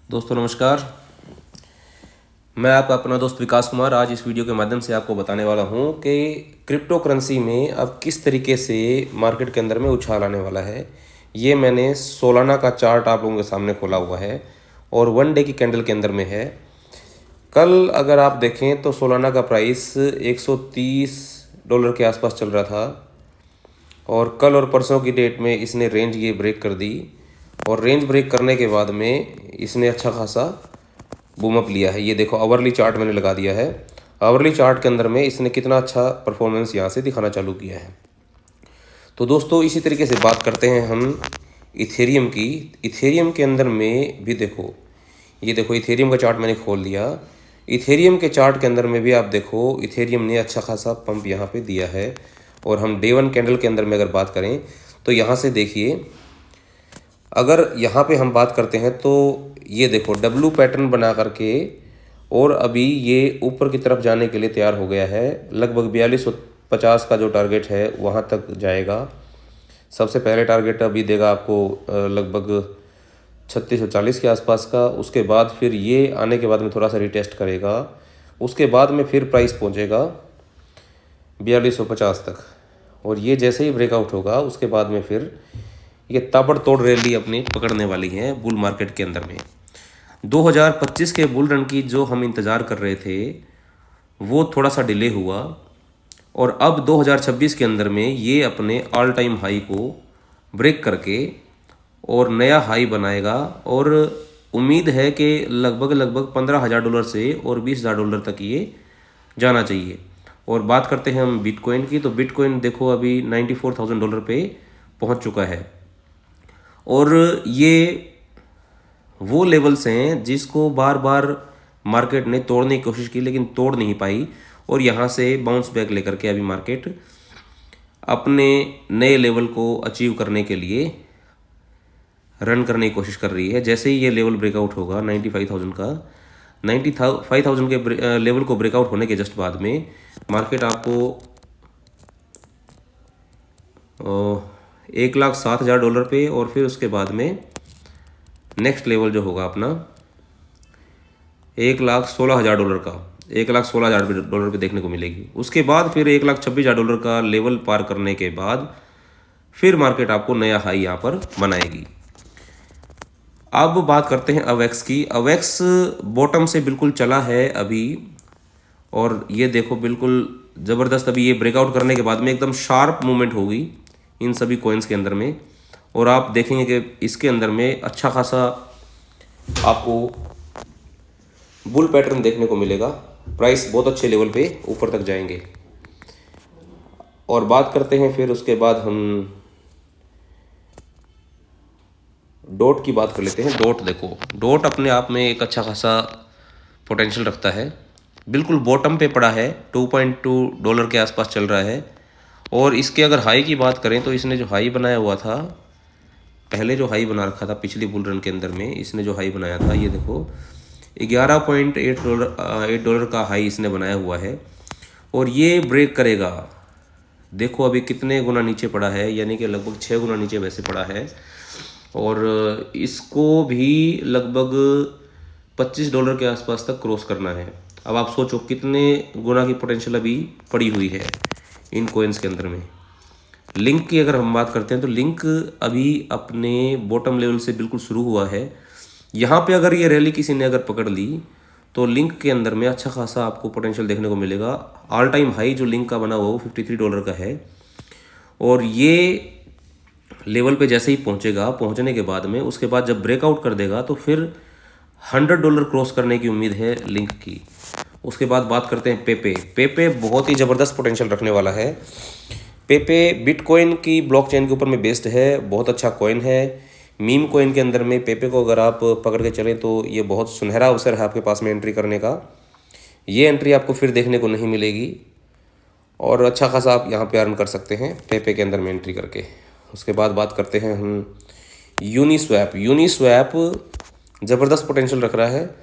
दोस्तों नमस्कार। मैं आपका अपना दोस्त विकास कुमार आज इस वीडियो के माध्यम से आपको बताने वाला हूं कि क्रिप्टो करेंसी में अब किस तरीके से मार्केट के अंदर में उछाल आने वाला है। ये मैंने सोलाना का चार्ट आप लोगों के सामने खोला हुआ है और वन डे की कैंडल के अंदर में है। कल अगर आप देखें तो सोलाना का प्राइस $130 के आसपास चल रहा था और कल और परसों की डेट में इसने रेंज ये ब्रेक कर दी और रेंज ब्रेक करने के बाद में इसने अच्छा खासा बूम अप लिया है। ये देखो आवरली चार्ट मैंने लगा दिया है। आवरली चार्ट के अंदर में इसने कितना अच्छा परफॉर्मेंस यहाँ से दिखाना चालू किया है। तो दोस्तों इसी तरीके से बात करते हैं हम इथेरियम की। इथेरियम के अंदर में भी देखो, ये देखो इथेरियम का चार्ट मैंने खोल दिया। इथेरियम के चार्ट के अंदर में भी आप देखो इथेरियम ने अच्छा खासा पंप यहाँ पे दिया है। और हम डे वन कैंडल के अंदर में अगर बात करें तो यहाँ से देखिए, अगर यहाँ पे हम बात करते हैं तो ये देखो डब्लू पैटर्न बना करके और अभी ये ऊपर की तरफ जाने के लिए तैयार हो गया है। लगभग 4250 का जो टारगेट है वहाँ तक जाएगा। सबसे पहले टारगेट अभी देगा आपको लगभग 3640 के आसपास का। उसके बाद फिर ये आने के बाद में थोड़ा सा रिटेस्ट करेगा। उसके बाद में फिर प्राइस पहुँचेगा 4250 तक और ये जैसे ही ब्रेकआउट होगा उसके बाद में फिर ये ताबड़तोड़ रैली अपनी पकड़ने वाली है बुल मार्केट के अंदर में। 2025 के बुल रन की जो हम इंतज़ार कर रहे थे वो थोड़ा सा डिले हुआ और अब 2026 के अंदर में ये अपने ऑल टाइम हाई को ब्रेक करके और नया हाई बनाएगा और उम्मीद है कि लगभग $15,000 से और $20,000 तक ये जाना चाहिए। और बात करते हैं हम बिटकॉइन की, तो बिटकॉइन देखो अभी $94,000 पे पहुंच चुका है और ये वो लेवल्स हैं जिसको बार बार मार्केट ने तोड़ने की कोशिश की लेकिन तोड़ नहीं पाई और यहाँ से बाउंस बैक लेकर के अभी मार्केट अपने नए लेवल को अचीव करने के लिए रन करने की कोशिश कर रही है। जैसे ही ये लेवल ब्रेकआउट होगा 95,000 का, 95,000 के लेवल को ब्रेकआउट होने के जस्ट बाद में मार्केट आपको $1,07,000 पे और फिर उसके बाद में नेक्स्ट लेवल जो होगा अपना $1,16,000 का, $1,16,000 पे देखने को मिलेगी। उसके बाद फिर $1,26,000 का लेवल पार करने के बाद फिर मार्केट आपको नया हाई यहाँ पर बनाएगी। अब बात करते हैं अवेक्स की। अवेक्स बॉटम से बिल्कुल चला है अभी और ये देखो बिल्कुल ज़बरदस्त अभी ये ब्रेकआउट करने के बाद में एकदम शार्प मूवमेंट होगी इन सभी कॉइन्स के अंदर में और आप देखेंगे कि इसके अंदर में अच्छा खासा आपको बुल पैटर्न देखने को मिलेगा। प्राइस बहुत अच्छे लेवल पे ऊपर तक जाएंगे। और बात करते हैं फिर उसके बाद हम डॉट की बात कर लेते हैं। डॉट देखो, डॉट अपने आप में एक अच्छा खासा पोटेंशियल रखता है। बिल्कुल बॉटम पे पड़ा है, $2.2 के आसपास चल रहा है और इसके अगर हाई की बात करें तो इसने जो हाई बनाया हुआ था, पहले जो हाई बना रखा था पिछली बुल रन के अंदर में, इसने जो हाई बनाया था ये देखो $11.8 का हाई इसने बनाया हुआ है और ये ब्रेक करेगा। देखो अभी कितने गुना नीचे पड़ा है, यानी कि लगभग 6 गुना नीचे वैसे पड़ा है और इसको भी लगभग $25 के आसपास तक क्रॉस करना है। अब आप सोचो कितने गुना की पोटेंशियल अभी पड़ी हुई है इन कोइंस के अंदर में। लिंक की अगर हम बात करते हैं तो लिंक अभी अपने बॉटम लेवल से बिल्कुल शुरू हुआ है। यहाँ पे अगर ये रैली किसी ने अगर पकड़ ली तो लिंक के अंदर में अच्छा खासा आपको पोटेंशियल देखने को मिलेगा। ऑल टाइम हाई जो लिंक का बना हुआ वो $53 का है और ये लेवल पे जैसे ही पहुँचेगा, पहुँचने के बाद में उसके बाद जब ब्रेकआउट कर देगा तो फिर $100 क्रॉस करने की उम्मीद है लिंक की। उसके बाद बात करते हैं पेपे। पेपे बहुत ही ज़बरदस्त पोटेंशियल रखने वाला है। पेपे बिटकॉइन की ब्लॉकचेन के ऊपर में बेस्ड है, बहुत अच्छा कॉइन है। मीम कॉइन के अंदर में पेपे को अगर आप पकड़ के चलें तो ये बहुत सुनहरा अवसर है आपके पास में एंट्री करने का। ये एंट्री आपको फिर देखने को नहीं मिलेगी और अच्छा खासा आप यहाँ पे अर्न कर सकते हैं पेपे के अंदर में एंट्री करके। उसके बाद बात करते हैं हम यूनिस्वैप। यूनिस्वैप ज़बरदस्त पोटेंशियल रख रहा है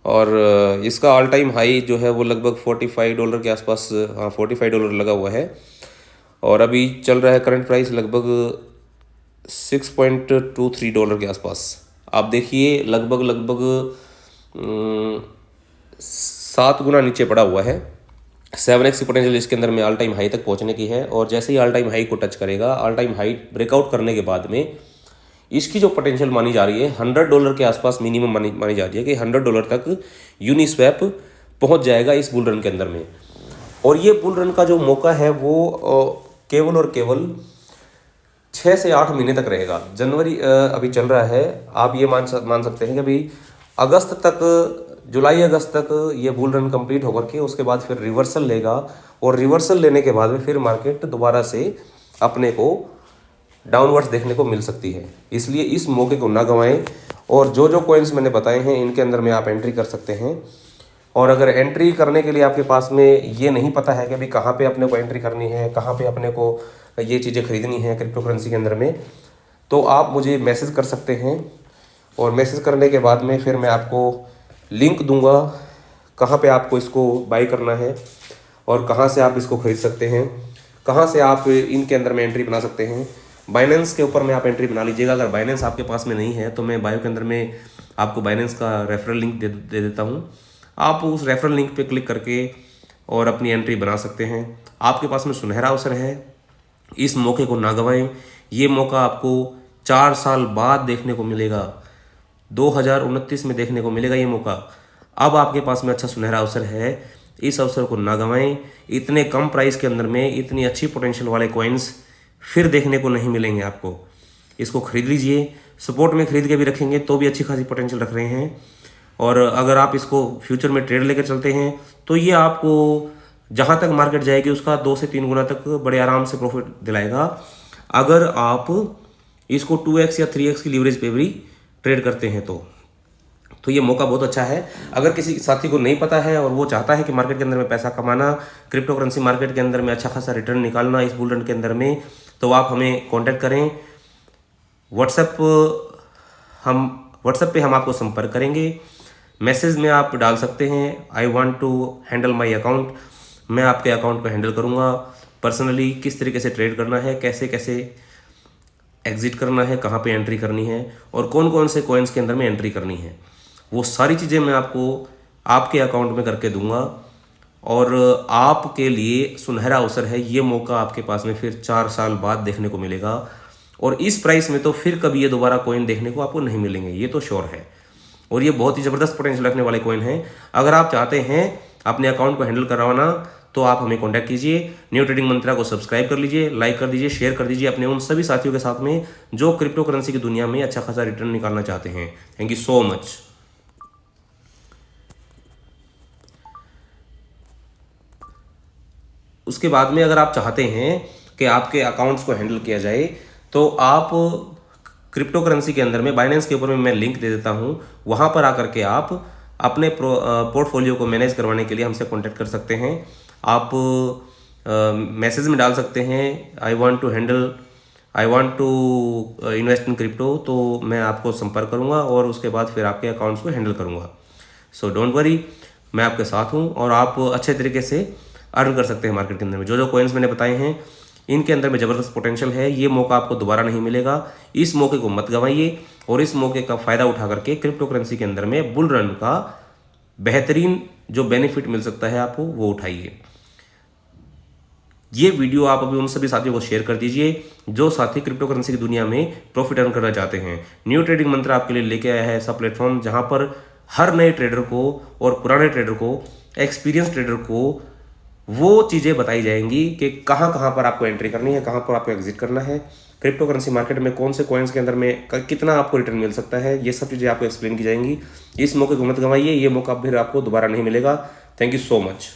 और इसका ऑल टाइम हाई जो है वो लगभग $45 के आसपास, हाँ $45 लगा हुआ है और अभी चल रहा है करंट प्राइस लगभग $6.23 के आसपास। आप देखिए लगभग 7 गुना नीचे पड़ा हुआ है। 7x की पोटेंशियल इसके अंदर में ऑल टाइम हाई तक पहुंचने की है, और जैसे ही ऑल टाइम हाई को टच करेगा, ऑल टाइम हाई ब्रेकआउट करने के बाद में इसकी जो पोटेंशियल मानी जा रही है $100 के आसपास मिनिमम मानी जा रही है कि $100 तक यूनिस्वैप पहुंच जाएगा इस बुल रन के अंदर में। और ये बुल रन का जो मौका है वो केवल और केवल 6 से 8 महीने तक रहेगा। जनवरी अभी चल रहा है, आप ये मान सकते हैं कि अभी अगस्त तक, जुलाई अगस्त तक ये बुल रन कंप्लीट होकर के उसके बाद फिर रिवर्सल लेगा, और रिवर्सल लेने के बाद में फिर मार्केट दोबारा से अपने को डाउनवर्ड्स देखने को मिल सकती है। इसलिए इस मौके को ना गंवाएं, और जो जो कॉइन्स मैंने बताए हैं इनके अंदर में आप एंट्री कर सकते हैं। और अगर एंट्री करने के लिए आपके पास में ये नहीं पता है कि अभी कहाँ पे अपने को एंट्री करनी है, कहाँ पे अपने को ये चीज़ें खरीदनी है क्रिप्टो करेंसी के अंदर में, तो आप मुझे मैसेज कर सकते हैं, और मैसेज करने के बाद में फिर मैं आपको लिंक दूंगा कहाँ पे आपको इसको बाई करना है और कहाँ से आप इसको खरीद सकते हैं, कहाँ से आप इनके अंदर में एंट्री बना सकते हैं। बाइनेंस के ऊपर में आप एंट्री बना लीजिएगा। अगर बाइनेंस आपके पास में नहीं है तो मैं बायो के अंदर में आपको बाइनेंस का रेफरल लिंक दे देता हूँ। आप उस रेफरल लिंक पे क्लिक करके और अपनी एंट्री बना सकते हैं। आपके पास में सुनहरा अवसर है, इस मौके को ना गंवाएं। ये मौका आपको 4 साल बाद देखने को मिलेगा, 2029 में देखने को मिलेगा ये मौका। अब आपके पास में अच्छा सुनहरा अवसर है, इस अवसर को ना गंवाएं। इतने कम प्राइस के अंदर में इतनी अच्छी पोटेंशियल वाले कॉइन्स फिर देखने को नहीं मिलेंगे आपको। इसको खरीद लीजिए, सपोर्ट में खरीद के भी रखेंगे तो भी अच्छी खासी पोटेंशियल रख रहे हैं। और अगर आप इसको फ्यूचर में ट्रेड लेकर चलते हैं तो ये आपको जहाँ तक मार्केट जाएगी उसका 2 से 3 गुना तक बड़े आराम से प्रॉफिट दिलाएगा, अगर आप इसको 2x या 3x की लीवरेज पे भी ट्रेड करते हैं तो ये मौका बहुत अच्छा है। अगर किसी साथी को नहीं पता है और वो चाहता है कि मार्केट के अंदर में पैसा कमाना, क्रिप्टो करेंसी मार्केट के अंदर में अच्छा खासा रिटर्न निकालना इस बुल रन के अंदर में, तो आप हमें कांटेक्ट करें। व्हाट्सएप पे हम आपको संपर्क करेंगे। मैसेज में आप डाल सकते हैं I want to handle my account, मैं आपके अकाउंट को हैंडल करूँगा पर्सनली। किस तरीके से ट्रेड करना है, कैसे कैसे एग्जिट करना है, कहाँ पे एंट्री करनी है और कौन कौन से कॉइन्स के अंदर में एंट्री करनी है, वो सारी चीज़ें मैं आपको आपके अकाउंट में करके दूंगा। और आपके लिए सुनहरा अवसर है, ये मौका आपके पास में फिर 4 साल बाद देखने को मिलेगा, और इस प्राइस में तो फिर कभी ये दोबारा कॉइन देखने को आपको नहीं मिलेंगे, ये तो श्योर है। और ये बहुत ही ज़बरदस्त पोटेंशियल रखने वाले कॉइन हैं। अगर आप चाहते हैं अपने अकाउंट को हैंडल करवाना तो आप हमें कॉन्टैक्ट कीजिए। न्यू ट्रेडिंग मंत्रा को सब्सक्राइब कर लीजिए, लाइक कर दीजिए, शेयर कर दीजिए अपने उन सभी साथियों के साथ में जो क्रिप्टो करेंसी की दुनिया में अच्छा खासा रिटर्न निकालना चाहते हैं। Thank you so much. उसके बाद में अगर आप चाहते हैं कि आपके अकाउंट्स को हैंडल किया जाए तो आप क्रिप्टो करेंसी के अंदर में बाइनेंस के ऊपर में मैं लिंक दे देता हूं, वहां पर आकर के आप अपने पोर्टफोलियो को मैनेज करवाने के लिए हमसे कांटेक्ट कर सकते हैं। आप मैसेज में डाल सकते हैं I want to invest in crypto, तो मैं आपको संपर्क करूंगा और उसके बाद फिर आपके अकाउंट्स को हैंडल करूंगा। सो डोंट वरी, मैं आपके साथ हूं और आप अच्छे तरीके से अर्न कर सकते हैं मार्केट के अंदर में। जो जो कॉइन्स मैंने बताए हैं इनके अंदर में ज़बरदस्त पोटेंशियल है, ये मौका आपको दोबारा नहीं मिलेगा। इस मौके को मत गंवाइए और इस मौके का फ़ायदा उठा करके क्रिप्टो करेंसी के अंदर में बुल रन का बेहतरीन जो बेनिफिट मिल सकता है आपको वो उठाइए। ये वीडियो आप अभी उन सभी साथियों को शेयर कर दीजिए जो साथी क्रिप्टो करेंसी की दुनिया में प्रॉफिट अर्न करना चाहते हैं। न्यू ट्रेडिंग मंत्र आपके लिए लेके आया है ऐसा प्लेटफॉर्म जहां पर हर नए ट्रेडर को और पुराने ट्रेडर को, एक्सपीरियंस ट्रेडर को वो चीज़ें बताई जाएंगी कि कहाँ कहाँ पर आपको एंट्री करनी है, कहाँ पर आपको एग्जिट करना है, क्रिप्टो करेंसी मार्केट में कौन से कॉइन्स के अंदर में कितना आपको रिटर्न मिल सकता है, ये सब चीज़ें आपको एक्सप्लेन की जाएंगी। इस मौके को मत गंवाइए, ये मौका फिर आपको दोबारा नहीं मिलेगा। Thank you so much.